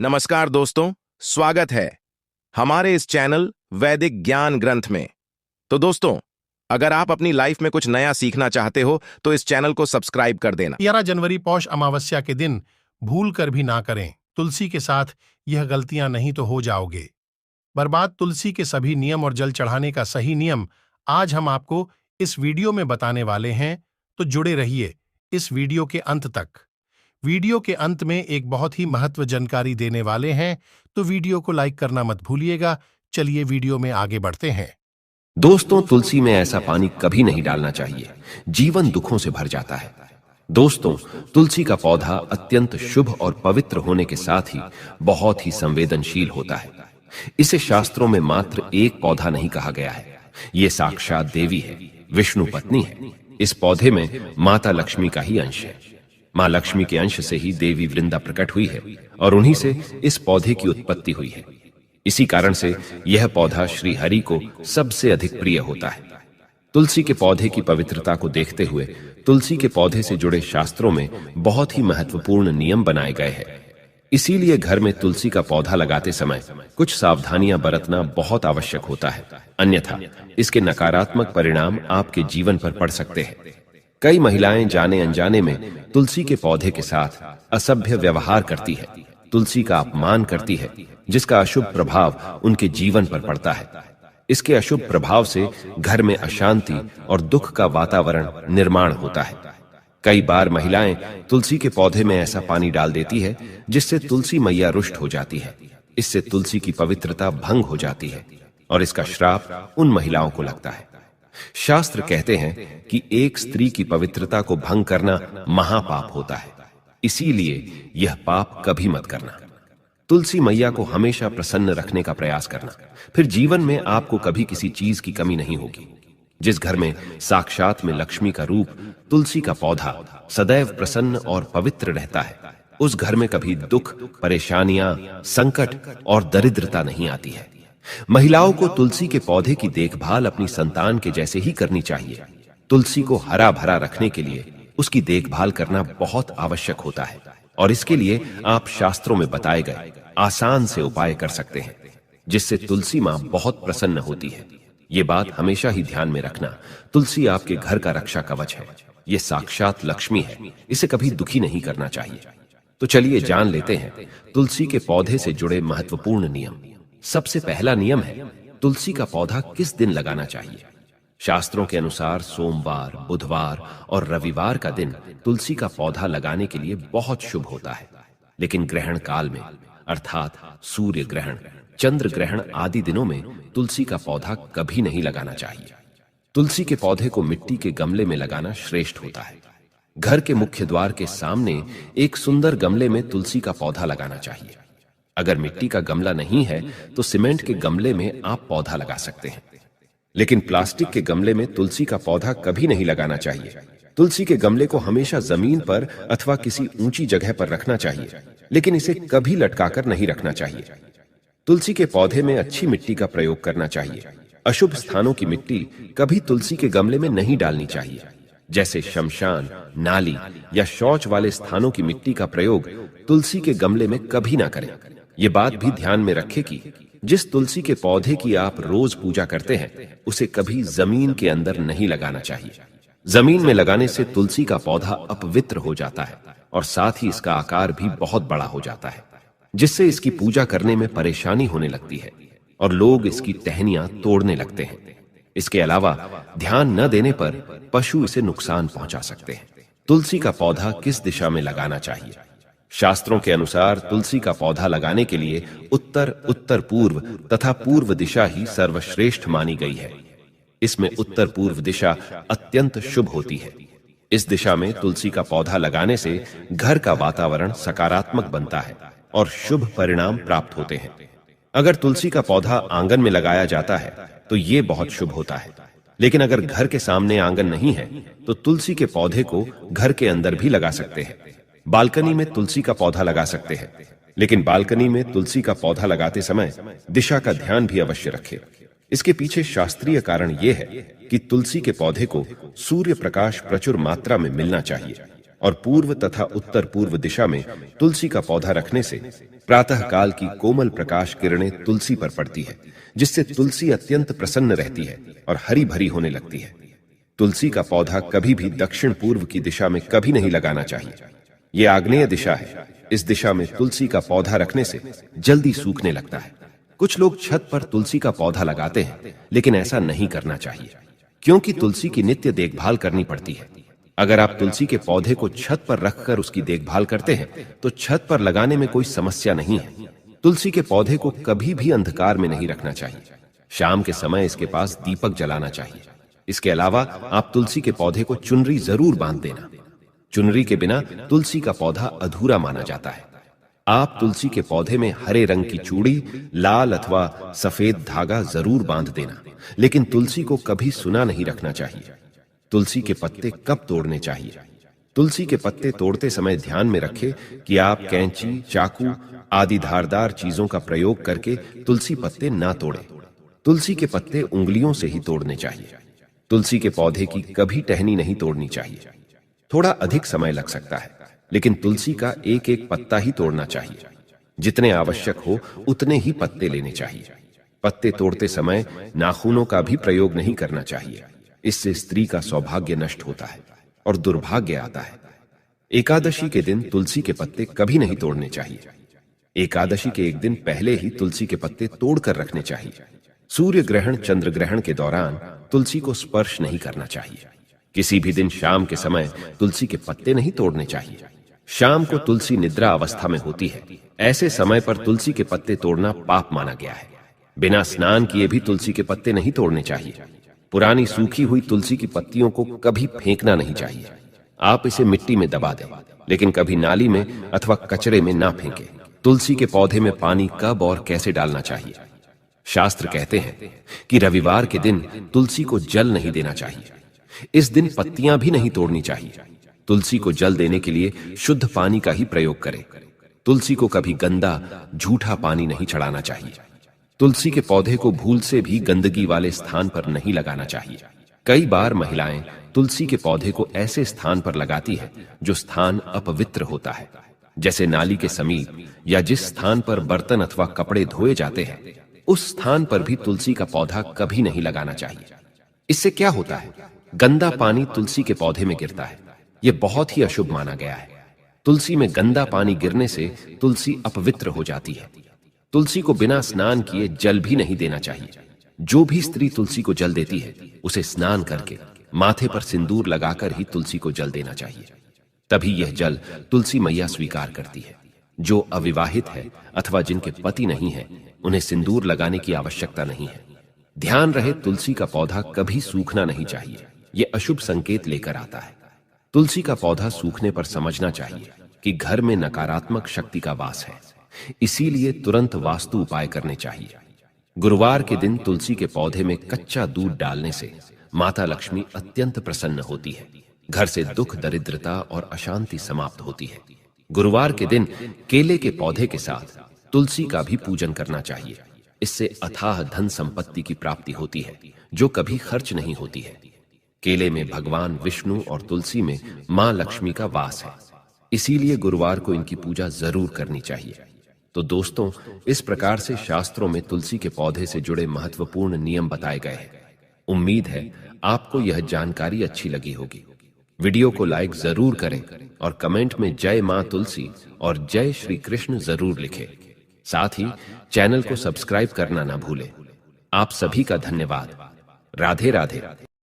नमस्कार दोस्तों, स्वागत है हमारे इस चैनल वैदिक ज्ञान ग्रंथ में। तो दोस्तों, अगर आप अपनी लाइफ में कुछ नया सीखना चाहते हो तो इस चैनल को सब्सक्राइब कर देना। 11 जनवरी पौष अमावस्या के दिन भूल कर भी ना करें। तुलसी के साथ यह गलतियां नहीं तो हो जाओगे बर्बाद। तुलसी के सभी नियम और जल चढ़ाने का सही नियम आज हम आपको इस वीडियो में बताने वाले हैं, तो जुड़े रहिए इस वीडियो के अंत तक। वीडियो के अंत में एक बहुत ही महत्व जानकारी देने वाले हैं, तो वीडियो को लाइक करना मत भूलिएगा। चलिए वीडियो में आगे बढ़ते हैं। दोस्तों, तुलसी में ऐसा पानी कभी नहीं डालना चाहिए, जीवन दुखों से भर जाता है। दोस्तों, तुलसी का पौधा अत्यंत शुभ और पवित्र होने के साथ ही बहुत ही संवेदनशील होता है। इसे शास्त्रों में मात्र एक पौधा नहीं कहा गया है, ये साक्षात देवी है, विष्णु पत्नी है। इस पौधे में माता लक्ष्मी का ही अंश है। मां लक्ष्मी के अंश से ही देवी वृंदा प्रकट हुई है और उन्हीं से इस पौधे की उत्पत्ति हुई है। इसी कारण से यह पौधा श्री हरि को सबसे अधिक प्रिय होता है। तुलसी के पौधे की पवित्रता को देखते हुए तुलसी के पौधे से जुड़े शास्त्रों में बहुत ही महत्वपूर्ण नियम बनाए गए हैं। इसीलिए घर में तुलसी का पौधा लगाते समय कुछ सावधानियां बरतना बहुत आवश्यक होता है, अन्यथा इसके नकारात्मक परिणाम आपके जीवन पर पड़ सकते हैं। कई महिलाएं जाने अनजाने में तुलसी के पौधे के साथ असभ्य व्यवहार करती है, तुलसी का अपमान करती है, जिसका अशुभ प्रभाव उनके जीवन पर पड़ता है। इसके अशुभ प्रभाव से घर में अशांति और दुख का वातावरण निर्माण होता है। कई बार महिलाएं तुलसी के पौधे में ऐसा पानी डाल देती है जिससे तुलसी मैया रुष्ट हो जाती है। इससे तुलसी की पवित्रता भंग हो जाती है और इसका श्राप उन महिलाओं को लगता है। शास्त्र कहते हैं कि एक स्त्री की पवित्रता को भंग करना महापाप होता है, इसीलिए यह पाप कभी मत करना। तुलसी मैया को हमेशा प्रसन्न रखने का प्रयास करना, फिर जीवन में आपको कभी किसी चीज की कमी नहीं होगी। जिस घर में साक्षात में लक्ष्मी का रूप तुलसी का पौधा सदैव प्रसन्न और पवित्र रहता है, उस घर में कभी दुख, परेशानियां, संकट और दरिद्रता नहीं आती है। महिलाओं को तुलसी के पौधे की देखभाल अपनी संतान के जैसे ही करनी चाहिए। तुलसी को हरा भरा रखने के लिए उसकी देखभाल करना बहुत आवश्यक होता है और इसके लिए आप शास्त्रों में बताए गए आसान से उपाय कर सकते हैं, जिससे तुलसी मां बहुत प्रसन्न होती है। ये बात हमेशा ही ध्यान में रखना, तुलसी आपके घर का रक्षा कवच है, ये साक्षात लक्ष्मी है, इसे कभी दुखी नहीं करना चाहिए। तो चलिए जान लेते हैं तुलसी के पौधे से जुड़े महत्वपूर्ण नियम। सबसे पहला नियम है तुलसी का पौधा किस दिन लगाना चाहिए। शास्त्रों के अनुसार सोमवार, बुधवार और रविवार का दिन तुलसी का पौधा लगाने के लिए बहुत शुभ होता है। लेकिन ग्रहण काल में, अर्थात सूर्य ग्रहण, चंद्र ग्रहण आदि दिनों में तुलसी का पौधा कभी नहीं लगाना चाहिए। तुलसी के पौधे को मिट्टी के गमले में लगाना श्रेष्ठ होता है। घर के मुख्य द्वार के सामने एक सुंदर गमले में तुलसी का पौधा लगाना चाहिए। अगर मिट्टी का गमला नहीं है तो सीमेंट के गमले में आप पौधा लगा सकते हैं, लेकिन प्लास्टिक के गमले में तुलसी का पौधा कभी नहीं लगाना चाहिए। तुलसी के गमले को हमेशा जमीन पर अथवा किसी ऊंची जगह पर रखना चाहिए, लेकिन इसे कभी लटकाकर नहीं रखना चाहिए। तुलसी के पौधे में अच्छी मिट्टी का प्रयोग करना चाहिए। अशुभ स्थानों की मिट्टी कभी तुलसी के गमले में नहीं डालनी चाहिए, जैसे शमशान, नाली या शौच वाले स्थानों की मिट्टी का प्रयोग तुलसी के गमले में कभी ना करें। ये बात भी ध्यान में रखें कि जिस तुलसी के पौधे की आप रोज पूजा करते हैं उसे कभी जमीन के अंदर नहीं लगाना चाहिए। जमीन में लगाने से तुलसी का पौधा अपवित्र हो जाता है और साथ ही इसका आकार भी बहुत बड़ा हो जाता है, जिससे इसकी पूजा करने में परेशानी होने लगती है और लोग इसकी टहनियां तोड़ने लगते हैं। इसके अलावा ध्यान न देने पर पशु इसे नुकसान पहुंचा सकते हैं। तुलसी का पौधा किस दिशा में लगाना चाहिए। शास्त्रों के अनुसार तुलसी का पौधा लगाने के लिए उत्तर, उत्तर पूर्व तथा पूर्व दिशा ही सर्वश्रेष्ठ मानी गई है। इसमें उत्तर पूर्व दिशा अत्यंत शुभ होती है। इस दिशा में तुलसी का पौधा लगाने से घर का वातावरण सकारात्मक बनता है और शुभ परिणाम प्राप्त होते हैं। अगर तुलसी का पौधा आंगन में लगाया जाता है तो ये बहुत शुभ होता है, लेकिन अगर घर के सामने आंगन नहीं है तो तुलसी के पौधे को घर के अंदर भी लगा सकते हैं। बालकनी में तुलसी का पौधा लगा सकते हैं, लेकिन बालकनी में तुलसी का पौधा लगाते समय दिशा का ध्यान भी अवश्य रखें। इसके पीछे शास्त्रीय कारण यह है कि तुलसी के पौधे को सूर्य प्रकाश प्रचुर मात्रा में मिलना चाहिए और पूर्व तथा उत्तर पूर्व दिशा में तुलसी का पौधा रखने से प्रातःकाल की कोमल प्रकाश किरणें तुलसी पर पड़ती है, जिससे तुलसी अत्यंत प्रसन्न रहती है और हरी भरी होने लगती है। तुलसी का पौधा कभी भी दक्षिण पूर्व की दिशा में कभी नहीं लगाना चाहिए। यह आग्नेय दिशा है। इस दिशा में तुलसी का पौधा रखने से जल्दी सूखने लगता है। कुछ लोग छत पर तुलसी का पौधा लगाते हैं, लेकिन ऐसा नहीं करना चाहिए, क्योंकि तुलसी की नित्य देखभाल करनी पड़ती है। अगर आप तुलसी के पौधे को छत पर रखकर उसकी देखभाल करते हैं, तो छत पर लगाने में कोई समस्या नहीं है। तुलसी के पौधे को कभी भी अंधकार में नहीं रखना चाहिए। शाम के समय इसके पास दीपक जलाना चाहिए। इसके अलावा आप तुलसी के पौधे को चुनरी जरूर बांध देना। चुनरी के बिना तुलसी का पौधा अधूरा माना जाता है। आप तुलसी के पौधे में हरे रंग की चूड़ी, लाल अथवा सफेद धागा जरूर बांध देना, लेकिन तुलसी को कभी सुना नहीं रखना चाहिए। तुलसी के पत्ते कब तोड़ने चाहिए? तुलसी के पत्ते तोड़ते समय ध्यान में रखें कि आप कैंची, चाकू आदि धारदार चीजों का प्रयोग करके तुलसी पत्ते ना तोड़ें। तुलसी के पत्ते उंगलियों से ही तोड़ने चाहिए। तुलसी के पौधे की कभी टहनी नहीं तोड़नी चाहिए। थोड़ा अधिक समय लग सकता है, लेकिन तुलसी का एक एक पत्ता ही तोड़ना चाहिए। जितने आवश्यक हो उतने ही पत्ते लेने चाहिए। पत्ते तोड़ते समय नाखूनों का भी प्रयोग नहीं करना चाहिए। इससे स्त्री का सौभाग्य नष्ट होता है और दुर्भाग्य आता है। एकादशी के दिन तुलसी के पत्ते कभी नहीं तोड़ने चाहिए। एकादशी के एक दिन पहले ही तुलसी के पत्ते तोड़कर रखने चाहिए। सूर्य ग्रहण, चंद्र ग्रहण के दौरान तुलसी को स्पर्श नहीं करना चाहिए। किसी भी दिन शाम के समय तुलसी के पत्ते नहीं तोड़ने चाहिए। शाम को तुलसी निद्रा अवस्था में होती है। ऐसे समय पर तुलसी के पत्ते तोड़ना पाप माना गया है। बिना स्नान किए भी तुलसी के पत्ते नहीं तोड़ने चाहिए। पुरानी सूखी हुई तुलसी की पत्तियों को कभी फेंकना नहीं चाहिए। आप इसे मिट्टी में दबा दें, लेकिन कभी नाली में अथवा कचरे में ना फेंकें। तुलसी के पौधे में पानी कब और कैसे डालना चाहिए? शास्त्र कहते हैं कि रविवार के दिन तुलसी को जल नहीं देना चाहिए। इस दिन पत्तियां भी नहीं तोड़नी चाहिए। तुलसी को जल देने के लिए शुद्ध पानी का ही प्रयोग करें। तुलसी को कभी गंदा, झूठा पानी नहीं चढ़ाना चाहिए। तुलसी के पौधे को भूल से भी गंदगी वाले स्थान पर नहीं लगाना चाहिए। कई बार महिलाएं तुलसी के पौधे को ऐसे स्थान पर लगाती है जो स्थान अपवित्र होता है, जैसे नाली के समीप या जिस स्थान पर बर्तन अथवा कपड़े धोए जाते हैं, उस स्थान पर भी तुलसी का पौधा कभी नहीं लगाना चाहिए। इससे क्या होता है? गंदा पानी तुलसी के पौधे में गिरता है। यह बहुत ही अशुभ माना गया है। तुलसी में गंदा पानी गिरने से तुलसी अपवित्र हो जाती है। तुलसी को बिना स्नान किए जल भी नहीं देना चाहिए। जो भी स्त्री तुलसी को जल देती है, उसे स्नान करके माथे पर सिंदूर लगाकर ही तुलसी को जल देना चाहिए। तभी यह जल तुलसी मैया स्वीकार करती है। जो अविवाहित है अथवा जिनके पति नहीं है, उन्हें सिंदूर लगाने की आवश्यकता नहीं है। ध्यान रहे, तुलसी का पौधा कभी सूखना नहीं चाहिए। यह अशुभ संकेत लेकर आता है। तुलसी का पौधा सूखने पर समझना चाहिए कि घर में नकारात्मक शक्ति का वास है। इसीलिए तुरंत वास्तु उपाय करने चाहिए। गुरुवार के दिन तुलसी के पौधे में कच्चा दूध डालने से माता लक्ष्मी अत्यंत प्रसन्न होती है। घर से दुख, दरिद्रता और अशांति समाप्त होती है। गुरुवार के दिन केले के पौधे के साथ तुलसी का भी पूजन करना चाहिए। इससे अथाह धन संपत्ति की प्राप्ति होती है, जो कभी खर्च नहीं होती है। केले में भगवान विष्णु और तुलसी में मां लक्ष्मी का वास है। इसीलिए गुरुवार को इनकी पूजा जरूर करनी चाहिए। तो दोस्तों, इस प्रकार से शास्त्रों में तुलसी के पौधे से जुड़े महत्वपूर्ण नियम बताए गए हैं। उम्मीद है आपको यह जानकारी अच्छी लगी होगी। वीडियो को लाइक जरूर करें और कमेंट में जय मां तुलसी और जय श्री कृष्ण जरूर लिखें। साथ ही चैनल को सब्सक्राइब करना ना भूलें। आप सभी का धन्यवाद। राधे राधे।